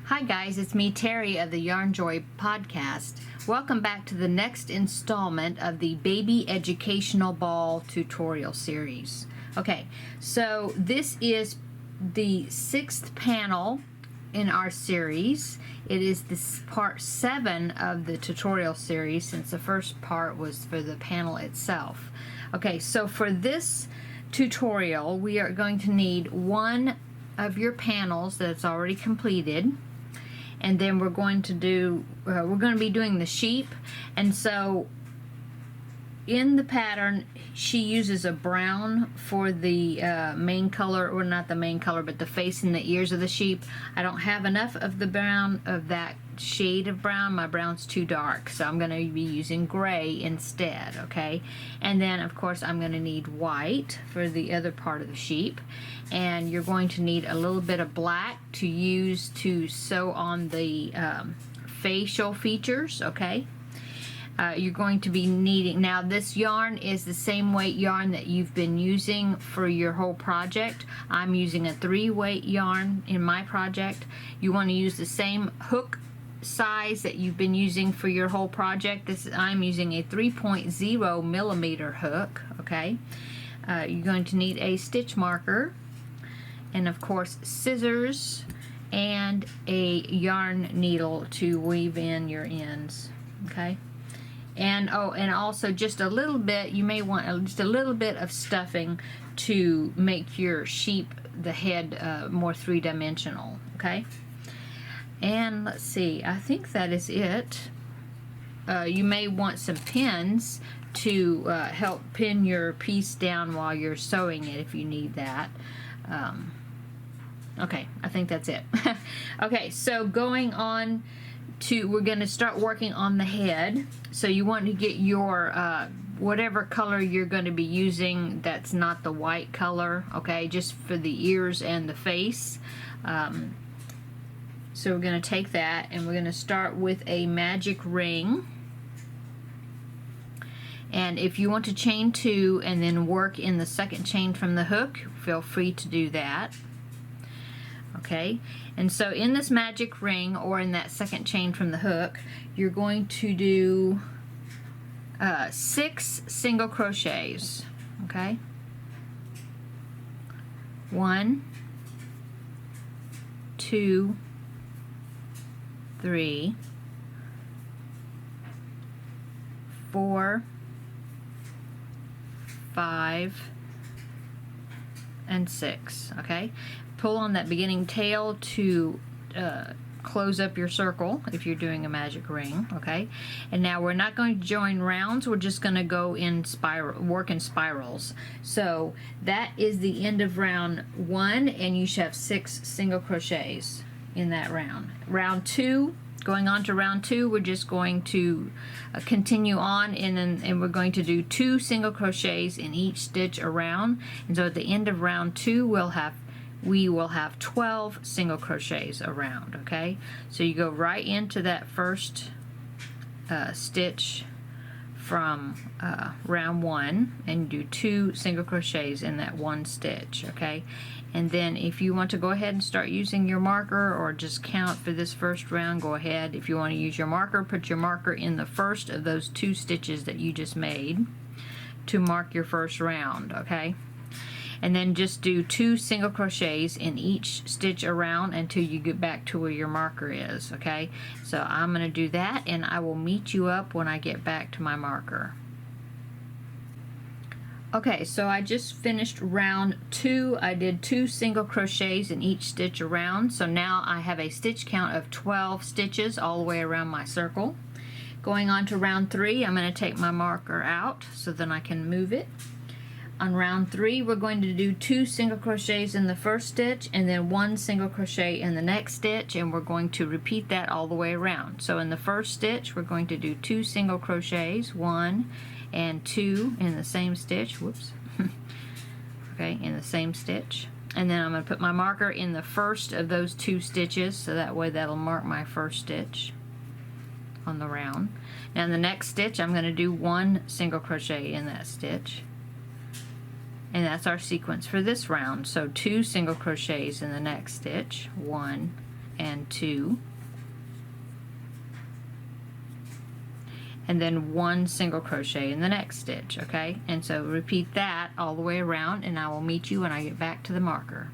Hi guys, it's me Terry of the Yarnjoy podcast. Welcome back to the next installment of the Baby Educational Ball tutorial series. Okay, so this is the 6th panel in our series. It is this part 7 of the tutorial series, since the first part was for the panel itself. Okay, so for this tutorial we are going to need one of your panels that's already completed, and then we're going to be doing the sheep. And so in the pattern she uses a brown for the main color, or not the main color, but the face and the ears of the sheep. I don't have enough of the brown, of that shade of brown. My brown's too dark, so I'm going to be using gray instead. Okay, and then of course I'm going to need white for the other part of the sheep, and you're going to need a little bit of black to use to sew on the facial features. Okay, you're going to be needing, now this yarn is the same weight yarn that you've been using for your whole project. I'm using a 3-weight yarn in my project. You want to use the same hook size that you've been using for your whole project. I'm using a 3.0 millimeter hook. Okay, you're going to need a stitch marker, and of course scissors, and a yarn needle to weave in your ends. Okay, and also just a little bit, you may want just a little bit of stuffing to make your sheep, the head, more three-dimensional. Okay, and let's see, I think that is it. You may want some pins to help pin your piece down while you're sewing it, if you need that. Okay, I think that's it. Okay, so going on to, we're going to start working on the head. So you want to get your whatever color you're going to be using that's not the white color, okay, just for the ears and the face. So we're going to take that, and we're going to start with a magic ring. And if you want to chain 2 and then work in the second chain from the hook, feel free to do that. Okay, and so in this magic ring, or in that second chain from the hook, you're going to do 6 single crochets. Okay, 1, 2, 3, 4, 5, and 6. Okay, pull on that beginning tail to close up your circle if you're doing a magic ring. Okay, and now we're not going to join rounds, we're just going to go in work in spirals. So that is the end of round 1, and you should have 6 single crochets in that round. Round 2, going on to round 2, we're just going to continue on, and we're going to do 2 single crochets in each stitch around. And so at the end of round 2 we will have 12 single crochets around. Okay, so you go right into that first stitch from round 1, and do 2 single crochets in that one stitch. Okay, and then if you want to go ahead and start using your marker, or just count for this first round, go ahead. If you want to use your marker, put your marker in the first of those 2 stitches that you just made to mark your first round. Okay, and then just do 2 single crochets in each stitch around until you get back to where your marker is. Okay, so I'm going to do that, and I will meet you up when I get back to my marker. Okay, so I just finished round 2. I did 2 single crochets in each stitch around, so now I have a stitch count of 12 stitches all the way around my circle. Going on to round 3, I'm going to take my marker out so then I can move it. On round 3, we're going to do 2 single crochets in the first stitch, and then 1 single crochet in the next stitch, and we're going to repeat that all the way around. So in the first stitch, we're going to do 2 single crochets, 1 and 2 in the same stitch. Whoops. Okay, in the same stitch. And then I'm going to put my marker in the first of those 2 stitches, so that way that'll mark my first stitch on the round. Now in the next stitch, I'm going to do 1 single crochet in that stitch. And that's our sequence for this round. So 2 single crochets in the next stitch, 1 and 2, and then 1 single crochet in the next stitch, okay? And so repeat that all the way around, and I will meet you when I get back to the marker.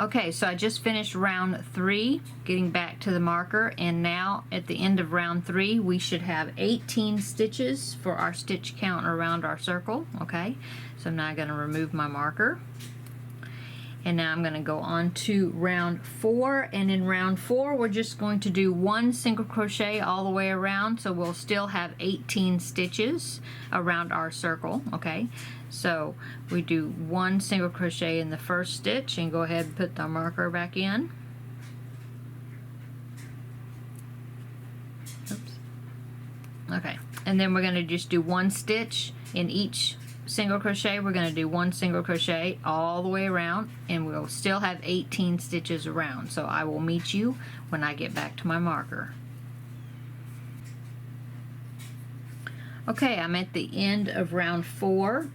Okay, so I just finished round 3, getting back to the marker, and now at the end of round 3 we should have 18 stitches for our stitch count around our circle, okay? So I'm now going to remove my marker. And now I'm going to go on to round 4, and in round 4 we're just going to do 1 single crochet all the way around, so we'll still have 18 stitches around our circle, okay? So we do 1 single crochet in the first stitch and go ahead and put the marker back in. Oops. Okay, and then we're going to just do 1 stitch in each single crochet. We're going to do 1 single crochet all the way around, and we'll still have 18 stitches around. So I will meet you when I get back to my marker. Okay, I'm at the end of round 4,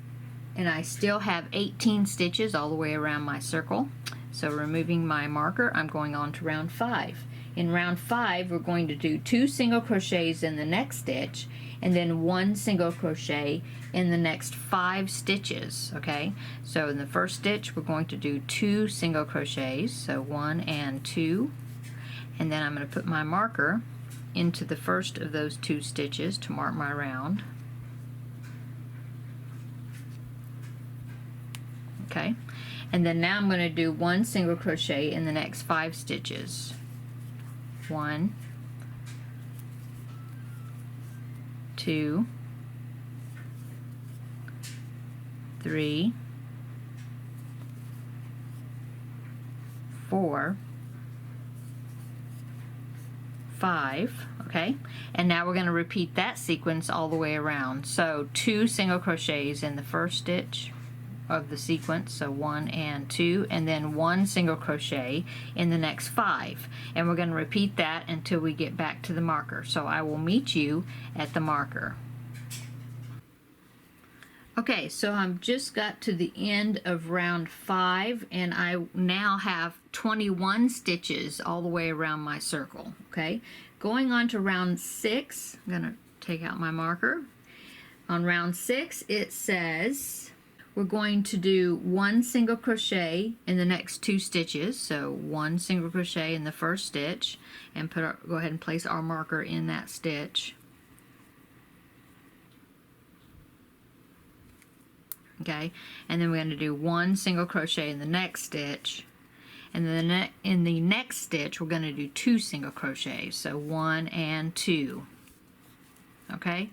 and I still have 18 stitches all the way around my circle. So removing my marker, I'm going on to round 5. In round 5 we're going to do 2 single crochets in the next stitch, and then 1 single crochet in the next 5 stitches, okay? So in the first stitch we're going to do 2 single crochets, so 1 and 2, and then I'm going to put my marker into the first of those 2 stitches to mark my round. Okay, and then now I'm going to do 1 single crochet in the next 5 stitches. 1, 2, 3, 4, 5, okay? And now we're going to repeat that sequence all the way around. So 2 single crochets in the first stitch of the sequence, so 1 and 2, and then 1 single crochet in the next 5, and we're going to repeat that until we get back to the marker. So I will meet you at the marker. Okay, so I've just got to the end of round 5, and I now have 21 stitches all the way around my circle. Okay, going on to round 6, I'm going to take out my marker. On round 6 it says we're going to do 1 single crochet in the next 2 stitches, so 1 single crochet in the first stitch, and go ahead and place our marker in that stitch. Okay, and then we're going to do 1 single crochet in the next stitch, and then in the next stitch we're going to do 2 single crochets, so 1 and 2. Okay,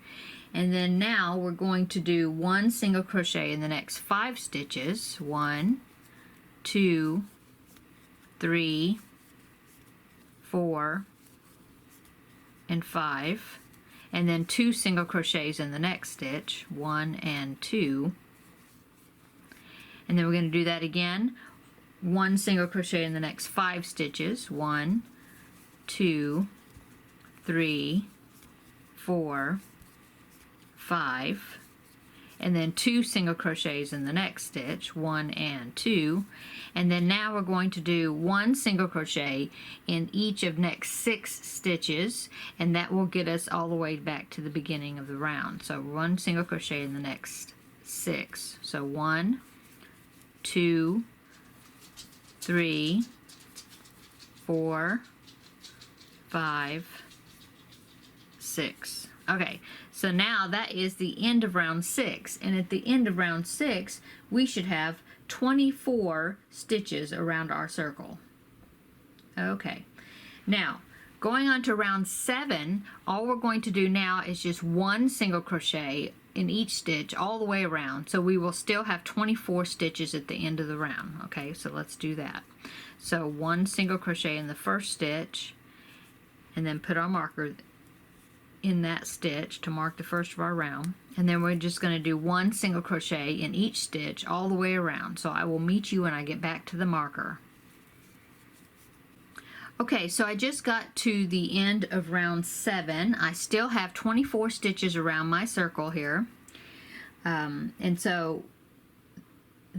and then now we're going to do 1 single crochet in the next 5 stitches. 1, 2, 3, 4, and 5, and then 2 single crochets in the next stitch. 1 and 2, and then we're going to do that again. 1 single crochet in the next 5 stitches. 1, 2, 3, 4, 5, and then 2 single crochets in the next stitch. 1 and 2, and then now we're going to do 1 single crochet in each of next 6 stitches, and that will get us all the way back to the beginning of the round. So 1 single crochet in the next 6. So 1, 2, 3, 4, 5, 6. Okay, so now that is the end of round 6, and at the end of round 6 we should have 24 stitches around our circle. Okay, now going on to round 7, all we're going to do now is just 1 single crochet in each stitch all the way around, so we will still have 24 stitches at the end of the round. Okay, so let's do that. So 1 single crochet in the first stitch, and then put our marker in that stitch to mark the first of our round, and then we're just going to do 1 single crochet in each stitch all the way around. So I will meet you when I get back to the marker. Okay, so I just got to the end of round 7. I still have 24 stitches around my circle here, and so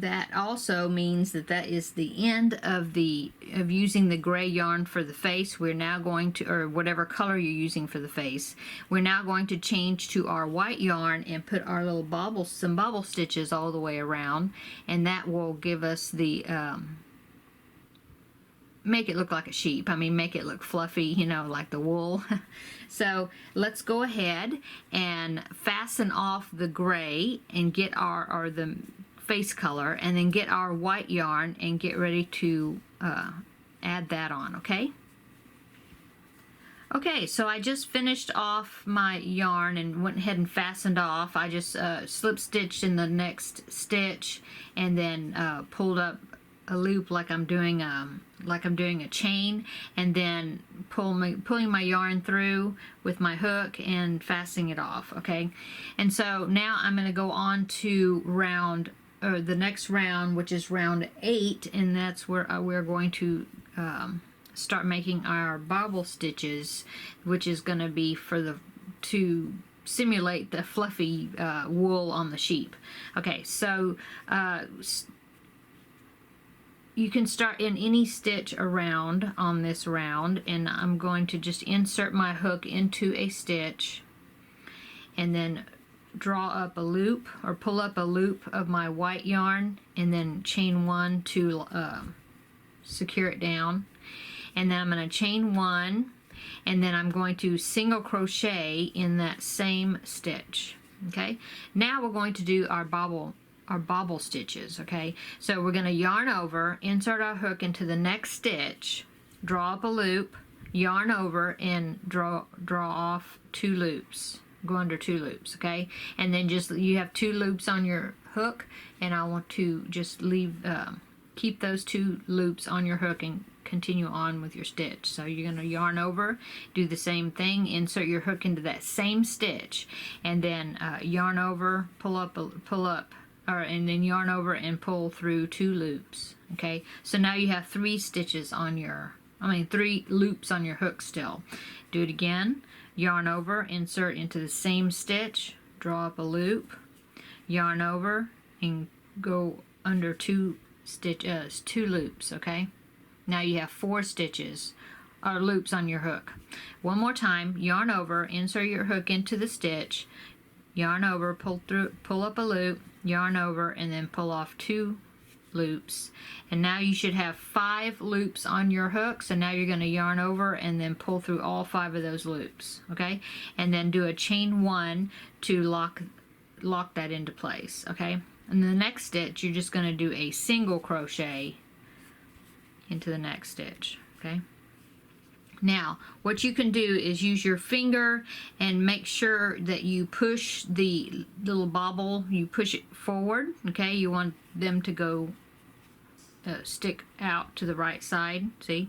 that also means that that is the end of using the gray yarn for the face. We're now going to, or whatever color you're using for the face, we're now going to change to our white yarn and put our little some bobble stitches all the way around, and that will give us the make it look like a sheep. I mean, make it look fluffy, you know, like the wool. So let's go ahead and fasten off the gray and get or the face color, and then get our white yarn and get ready to add that on, okay? Okay, so I just finished off my yarn and went ahead and fastened off. I just slip stitched in the next stitch and then pulled up a loop like I'm doing a chain, and then pulling my yarn through with my hook and fastening it off. Okay, and so now I'm going to go on to the next round, which is round 8, and that's where we're going to start making our bobble stitches, which is going to be to simulate the fluffy wool on the sheep. Okay, so you can start in any stitch around on this round, and I'm going to just insert my hook into a stitch and then draw up a loop or pull up a loop of my white yarn and then chain 1 to secure it down, and then I'm going to chain 1, and then I'm going to single crochet in that same stitch. Okay, now we're going to do our bobble stitches. Okay, so we're going to yarn over, insert our hook into the next stitch, draw up a loop, yarn over, and draw off 2 loops, go under 2 loops. Okay, and then you have 2 loops on your hook, and I want to just keep those 2 loops on your hook and continue on with your stitch. So you're going to yarn over, do the same thing, insert your hook into that same stitch, and then yarn over, pull up, and then yarn over and pull through 2 loops. Okay, so now you have 3 stitches on your, 3 loops on your hook still. Do it again, yarn over, insert into the same stitch, draw up a loop, yarn over, and go under 2 loops. Okay, now you have 4 stitches or loops on your hook. One more time, yarn over, insert your hook into the stitch, yarn over, pull up a loop, yarn over, and then pull off 2 loops. And now you should have 5 loops on your hook. So now you're going to yarn over and then pull through all 5 of those loops. Okay, and then do a chain 1 to lock that into place. Okay, and the next stitch you're just going to do a single crochet into the next stitch. Okay, now what you can do is use your finger and make sure that you push the little bobble, you push it forward. Okay, you want them to go stick out to the right side, see?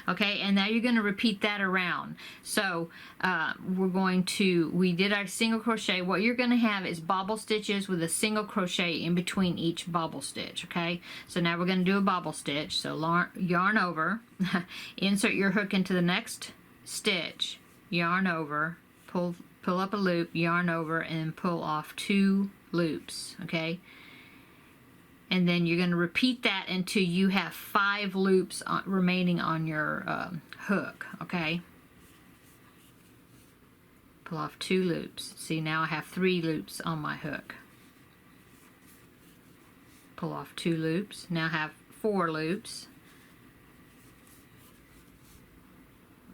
Okay, and now you're going to repeat that around. So we did our single crochet. What you're going to have is bobble stitches with a single crochet in between each bobble stitch. Okay, so now we're going to do a bobble stitch. So yarn over, insert your hook into the next stitch, yarn over, pull up a loop, yarn over, and pull off 2 loops. Okay, and then you're going to repeat that until you have 5 loops remaining on your hook. Okay, pull off 2 loops. See, now I have 3 loops on my hook. Pull off 2 loops. Now I have 4 loops.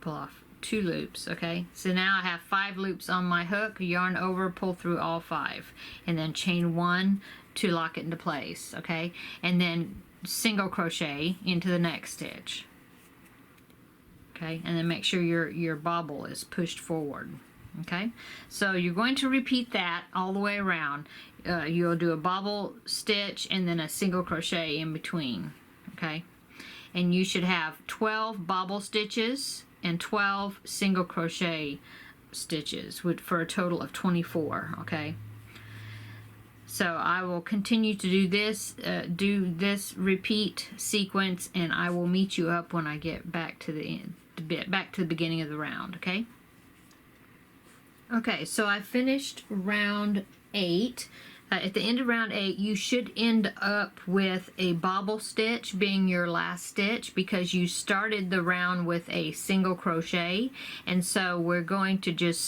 Pull off 2 loops. Okay, so now I have 5 loops on my hook, yarn over, pull through all 5, and then chain 1 to lock it into place. Okay, and then single crochet into the next stitch. Okay, and then make sure your bobble is pushed forward. Okay, so you're going to repeat that all the way around. You'll do a bobble stitch and then a single crochet in between. Okay, and you should have 12 bobble stitches and 12 single crochet stitches for a total of 24. Okay, so I will continue to do this repeat sequence, and I will meet you up when I get back to the end, back to the beginning of the round. Okay, so I finished round 8. at the end of round 8, you should end up with a bobble stitch being your last stitch, because you started the round with a single crochet. And so we're going to just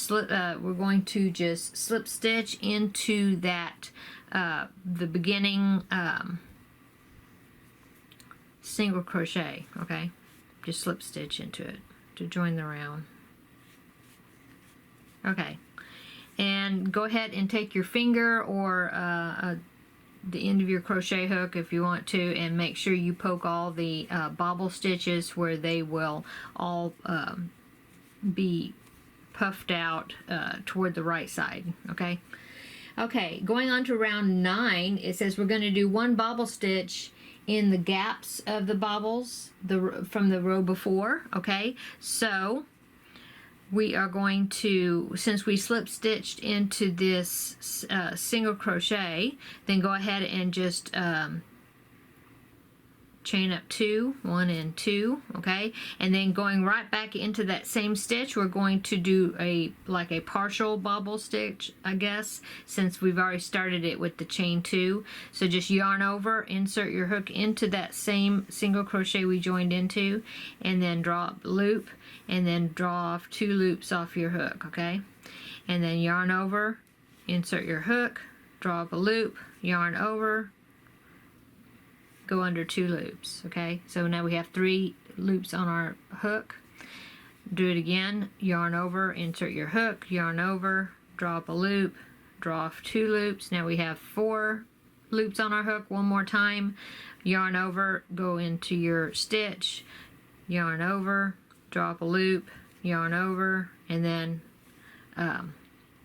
slip stitch into that the beginning single crochet. Okay, just slip stitch into it to join the round. Okay, and go ahead and take your finger or the end of your crochet hook if you want to, and make sure you poke all the bobble stitches where they will all be puffed out toward the right side. Okay. Okay, going on to round 9, it says we're going to do 1 bobble stitch in the gaps of the bobbles from the row before. Okay, so we are going to, since we slip stitched into this single crochet, then go ahead and just chain up 2, 1 and 2, okay, and then going right back into that same stitch, we're going to do a partial bobble stitch, I guess, since we've already started it with the chain 2. So just yarn over, insert your hook into that same single crochet we joined into, and then draw up loop, and then draw off 2 loops off your hook, okay, and then yarn over, insert your hook, draw up a loop, yarn over, go under 2 loops. Okay, so now we have 3 loops on our hook. Do it again, yarn over, insert your hook, yarn over, draw up a loop, draw off 2 loops. Now we have 4 loops on our hook. One more time, yarn over, go into your stitch, yarn over, draw up a loop, yarn over, and then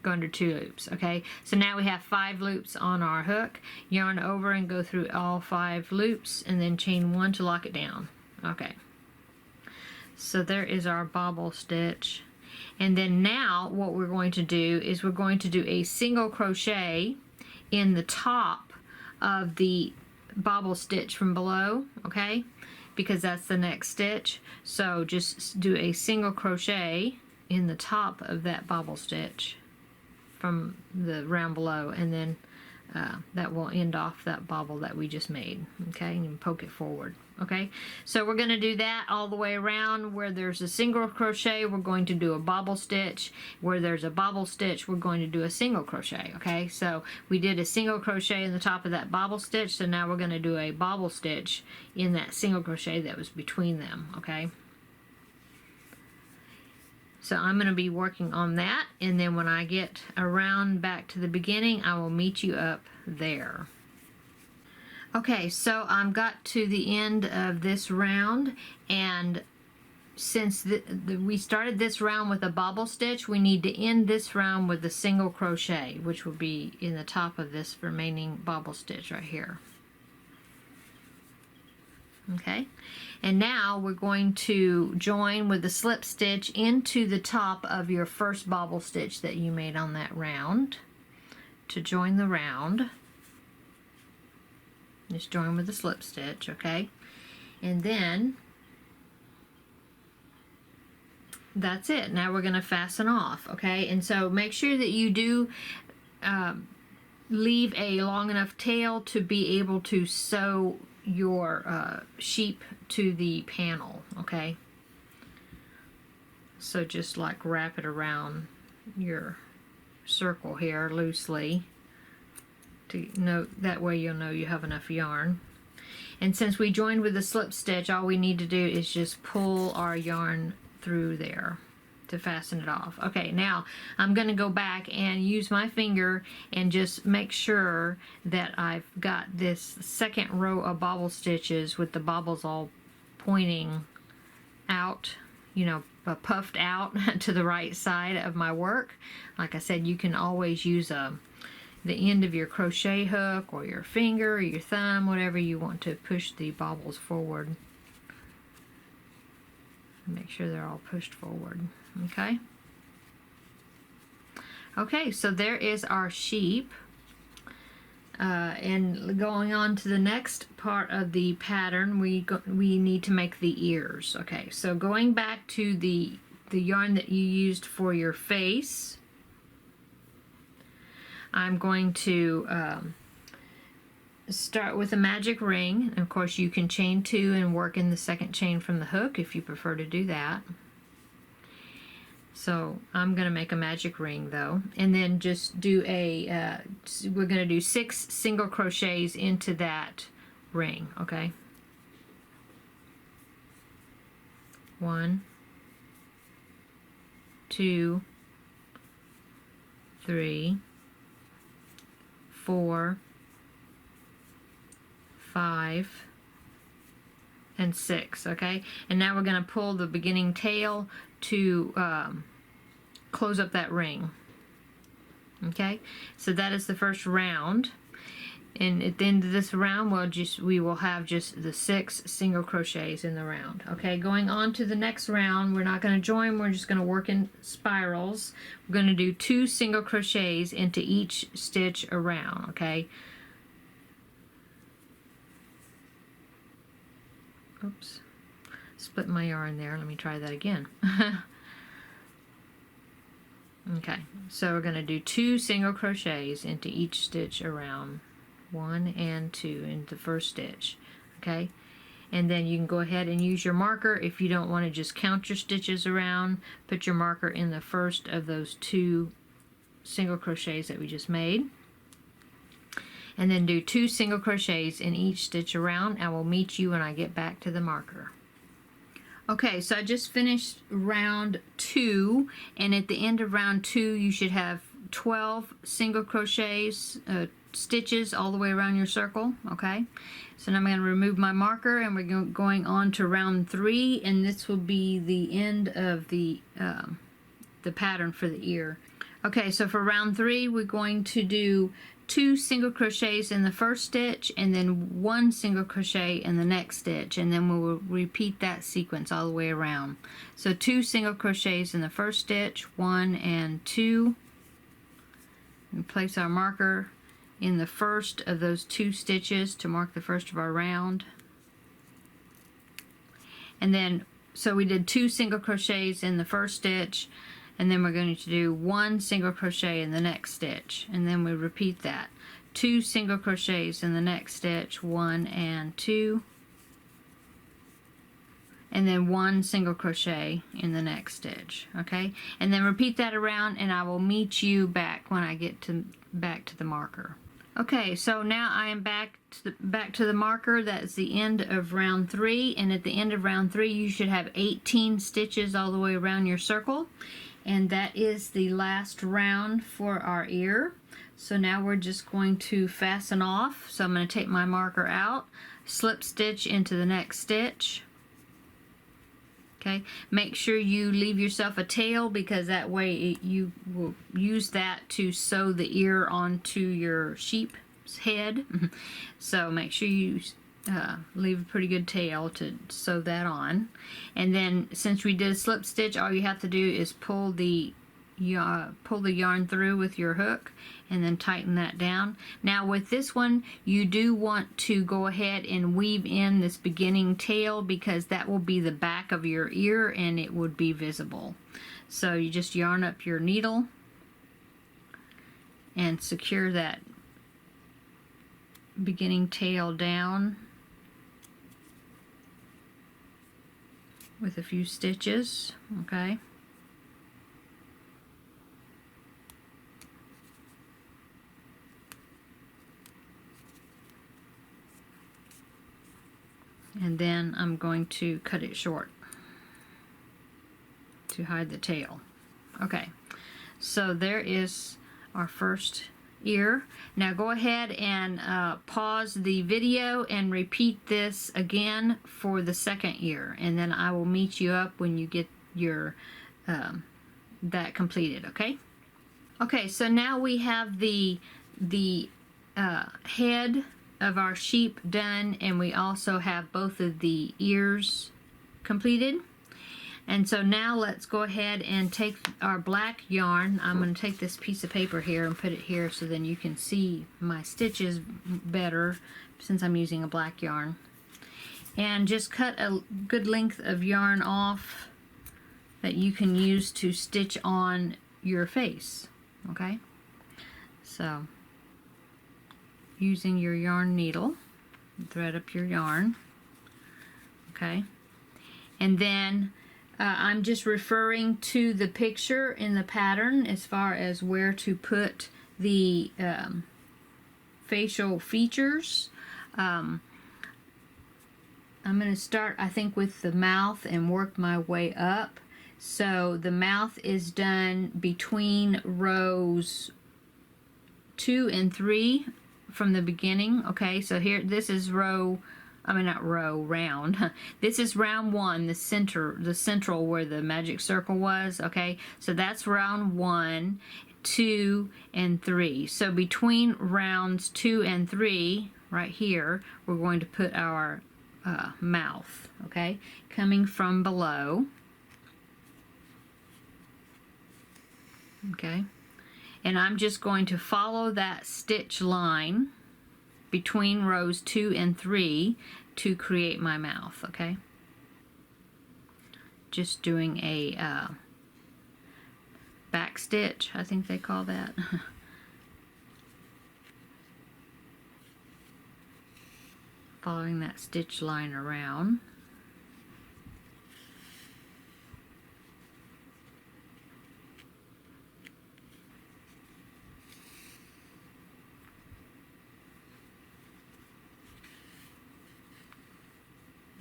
go under 2 loops. Okay, so now we have 5 loops on our hook. Yarn over and go through all 5 loops, and then chain 1 to lock it down. Okay, so there is our bobble stitch. And then now what we're going to do is we're going to do a single crochet in the top of the bobble stitch from below, okay, because that's the next stitch. So just do a single crochet in the top of that bobble stitch from the round below, and then that will end off that bobble that we just made. Okay, and you poke it forward. Okay, so we're going to do that all the way around. Where there's a single crochet, we're going to do a bobble stitch. Where there's a bobble stitch, we're going to do a single crochet. Okay, so we did a single crochet in the top of that bobble stitch, so now we're going to do a bobble stitch in that single crochet that was between them. Okay, so I'm going to be working on that, and then when I get around back to the beginning, I will meet you up there. Okay, so I've got to the end of this round, and since we started this round with a bobble stitch, we need to end this round with a single crochet, which will be in the top of this remaining bobble stitch right here. Okay, and now we're going to join with the slip stitch into the top of your first bobble stitch that you made on that round to join the round. Just join with the slip stitch, okay, and then that's it. Now we're going to fasten off, okay, and so make sure that you do leave a long enough tail to be able to sew your sheep to the panel, okay? So just like wrap it around your circle here loosely to know, that way you'll know you have enough yarn. And since we joined with the slip stitch, all we need to do is just pull our yarn through there to fasten it off. Okay, now I'm going to go back and use my finger and just make sure that I've got this second row of bobble stitches with the bobbles all pointing out, you know, puffed out to the right side of my work. Like I said, you can always use the end of your crochet hook or your finger or your thumb, whatever you want to push the bobbles forward. Make sure they're all pushed forward. Okay. Okay, so there is our sheep. And going on to the next part of the pattern, we need to make the ears. Okay, so going back to the yarn that you used for your face, I'm going to start with a magic ring. And of course you can chain 2 and work in the second chain from the hook if you prefer to do that. So I'm going to make a magic ring though, and then just do a we're going to do 6 single crochets into that ring. Okay, 1, 2, 3, 4, 5, and 6. Okay, and now we're going to pull the beginning tail to close up that ring. Okay, so that is the first round, and at the end of this round we will have just the 6 single crochets in the round. Okay, going on to the next round, we're not going to join, we're just going to work in spirals. We're going to do 2 single crochets into each stitch around. Okay, oops, split my yarn there. Let me try that again. Okay, so we're going to do 2 single crochets into each stitch around, 1 and 2 in the first stitch. Okay, and then you can go ahead and use your marker. If you don't want to just count your stitches around, put your marker in the first of those 2 single crochets that we just made, and then do 2 single crochets in each stitch around. I will meet you when I get back to the marker. Okay, so I just finished round 2, and at the end of round 2 you should have 12 single crochets, stitches all the way around your circle. Okay, so now I'm going to remove my marker, and we're going on to round 3, and this will be the end of the pattern for the ear. Okay, so for round 3 we're going to do 2 single crochets in the first stitch, and then 1 single crochet in the next stitch, and then we will repeat that sequence all the way around. So 2 single crochets in the first stitch, 1 and 2, and place our marker in the first of those 2 stitches to mark the first of our round. And then, so we did 2 single crochets in the first stitch, and then we're going to do 1 single crochet in the next stitch, and then we repeat that. 2 single crochets in the next stitch, 1 and 2, and then 1 single crochet in the next stitch. Okay, and then repeat that around, and I will meet you back when I get back to the marker. Okay, so now I am back to the marker. That's the end of round 3, and at the end of round 3 you should have 18 stitches all the way around your circle. And that is the last round for our ear. So now we're just going to fasten off. So I'm going to take my marker out, slip stitch into the next stitch. Okay, make sure you leave yourself a tail, because that way you will use that to sew the ear onto your sheep's head. So make sure you leave a pretty good tail to sew that on. And then since we did a slip stitch, all you have to do is pull the yarn through with your hook and then tighten that down. Now with this one you do want to go ahead and weave in this beginning tail, because that will be the back of your ear and it would be visible. So you just yarn up your needle and secure that beginning tail down with a few stitches. Okay, and then I'm going to cut it short to hide the tail. Okay, so there is our first ear. Now go ahead and pause the video and repeat this again for the second ear, and then I will meet you up when you get your that completed. Okay, so now we have the head of our sheep done, and we also have both of the ears completed. And so now let's go ahead and take our black yarn. I'm going to take this piece of paper here and put it here so then you can see my stitches better, since I'm using a black yarn. And just cut a good length of yarn off that you can use to stitch on your face. Okay, So using your yarn needle, thread up your yarn. Okay, and then I'm just referring to the picture in the pattern as far as where to put the facial features. I'm going to start, I think, with the mouth and work my way up. So the mouth is done between rows 2 and 3 from the beginning. Okay, so here, this is round. This is round 1, the central where the magic circle was. Okay, so that's round 1, 2, and 3. So between rounds 2 and 3, right here, we're going to put our mouth. Okay, coming from below. Okay, and I'm just going to follow that stitch line between rows 2 and 3 to create my mouth. Okay, just doing a back stitch, I think they call that. Following that stitch line around.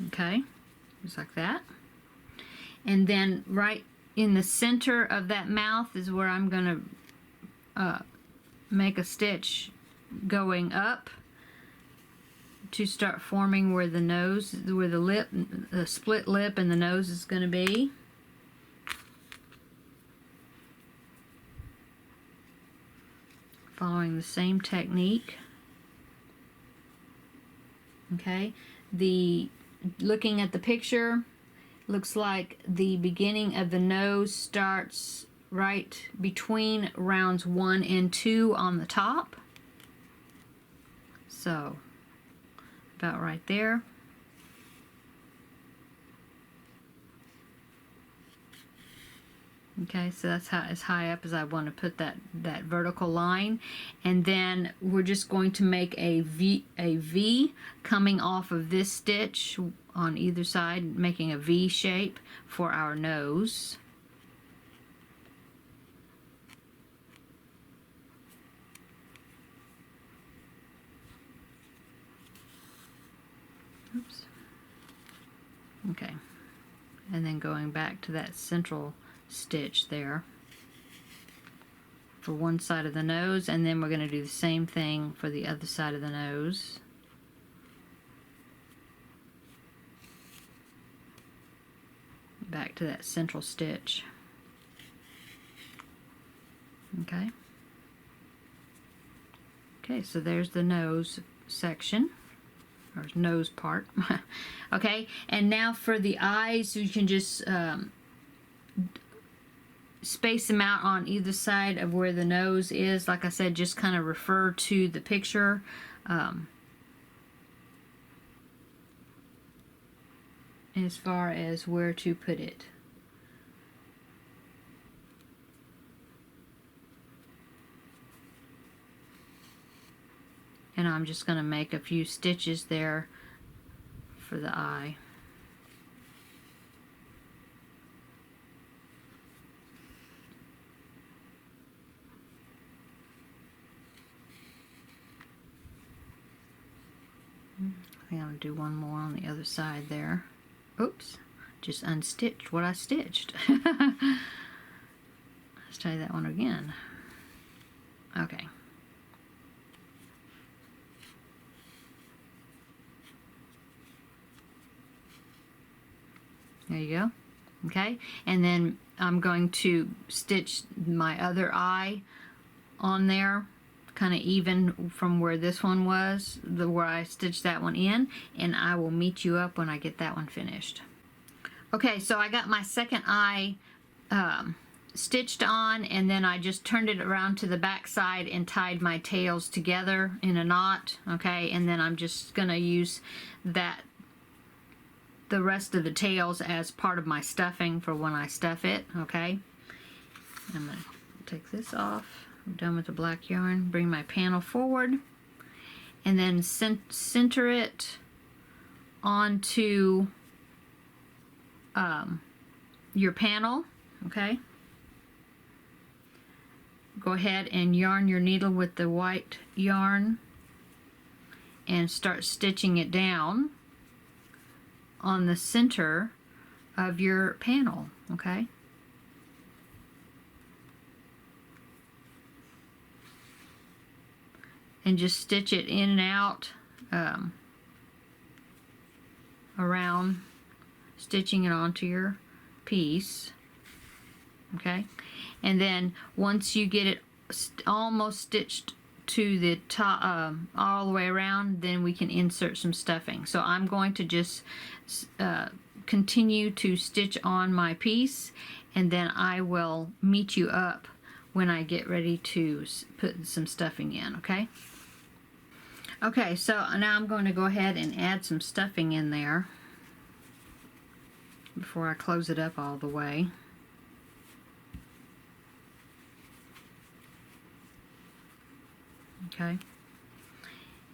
Okay, just like that. And then right in the center of that mouth is where I'm going to make a stitch going up to start forming where the nose, where the lip, the split lip and the nose is going to be. Following the same technique. Okay, looking at the picture, looks like the beginning of the nose starts right between rounds 1 and 2 on the top. So about right there. Okay, so that's how, as high up as I want to put that vertical line. And then we're just going to make a V coming off of this stitch on either side, making a V shape for our nose. Oops. Okay, and then going back to that central stitch there for one side of the nose, and then we're going to do the same thing for the other side of the nose. Back to that central stitch. Okay. Okay, so there's the nose section, or nose part. Okay, and now for the eyes, you can just space them out on either side of where the nose is. Like I said, just kind of refer to the picture. As far as where to put it. And I'm just going to make a few stitches there for the eye. I think I'll do one more on the other side there. Oops, just unstitched what I stitched. Let's try that one again. Okay. There you go. Okay, and then I'm going to stitch my other eye on there, kind of even from where this one was, where I stitched that one in, and I will meet you up when I get that one finished. Okay, so I got my second eye stitched on, and then I just turned it around to the back side and tied my tails together in a knot. Okay, and then I'm just gonna use the rest of the tails as part of my stuffing for when I stuff it. Okay, I'm gonna take this off I'm done with the black yarn. Bring my panel forward and then center it onto your panel, okay? Go ahead and yarn your needle with the white yarn and start stitching it down on the center of your panel, okay? And just stitch it in and out around, stitching it onto your piece, okay? And then once you get it almost stitched to the top, all the way around, then we can insert some stuffing. So I'm going to just continue to stitch on my piece, and then I will meet you up when I get ready to put some stuffing in, okay? Okay, so now I'm going to go ahead and add some stuffing in there before I close it up all the way. Okay,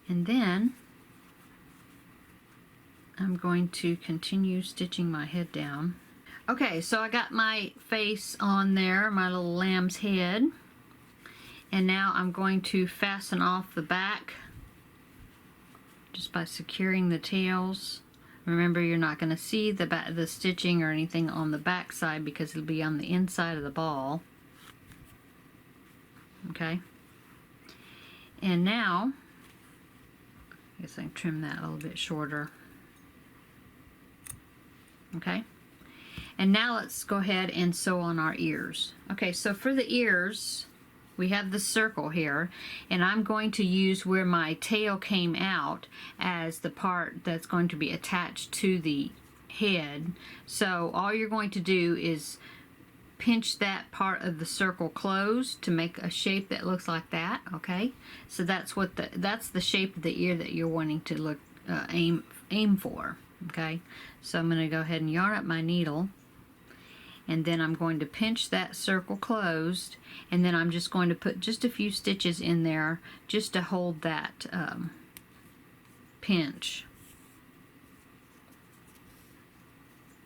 and then I'm going to continue stitching my head down. Okay, so I got my face on there, my little lamb's head, and now I'm going to fasten off the back just by securing the tails. Remember, you're not going to see the stitching or anything on the back side because it'll be on the inside of the ball. Okay. And now, I guess I can trim that a little bit shorter. Okay. And now let's go ahead and sew on our ears. Okay, so for the ears, we have the circle here, and I'm going to use where my tail came out as the part that's going to be attached to the head. So all you're going to do is pinch that part of the circle closed to make a shape that looks like that, okay? So that's the shape of the ear that you're wanting to look aim for, okay? So I'm going to go ahead and yarn up my needle, and then I'm going to pinch that circle closed, and then I'm just going to put just a few stitches in there just to hold that pinch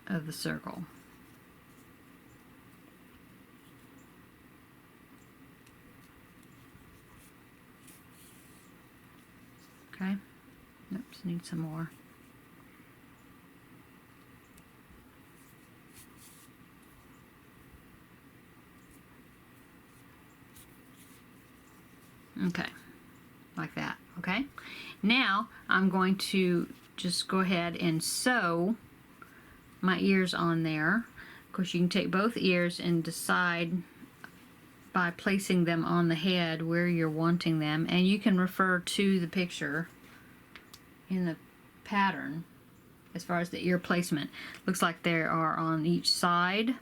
of the circle. Okay, oops, need some more. Okay, like that, okay? Now I'm going to just go ahead and sew my ears on there. Of course, you can take both ears and decide by placing them on the head where you're wanting them, and you can refer to the picture in the pattern as far as the ear placement. Looks like they are on each side.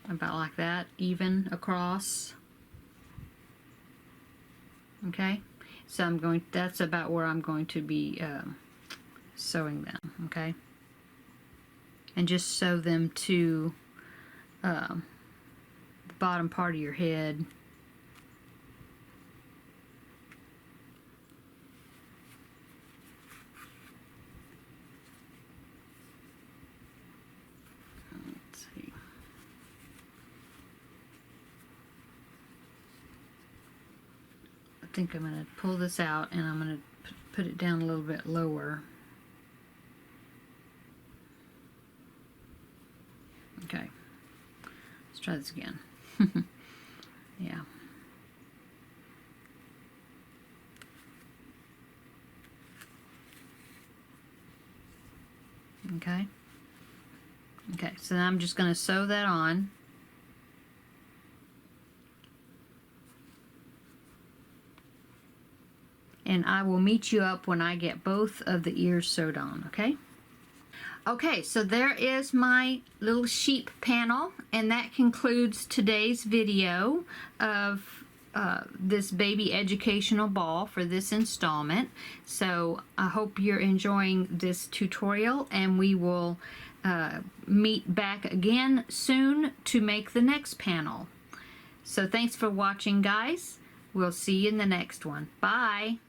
About like that, even across. Okay, so that's about where I'm going to be sewing them, okay? And just sew them to the bottom part of your head. Let's see. I think I'm going to pull this out, and I'm going to put it down a little bit lower. Okay, let's try this again. Yeah. Okay. Okay, so now I'm just going to sew that on. And I will meet you up when I get both of the ears sewed on, okay? Okay, so there is my little sheep panel, and that concludes today's video of this baby educational ball for this installment. So I hope you're enjoying this tutorial, and we will meet back again soon to make the next panel. So thanks for watching, guys. We'll see you in the next one. Bye.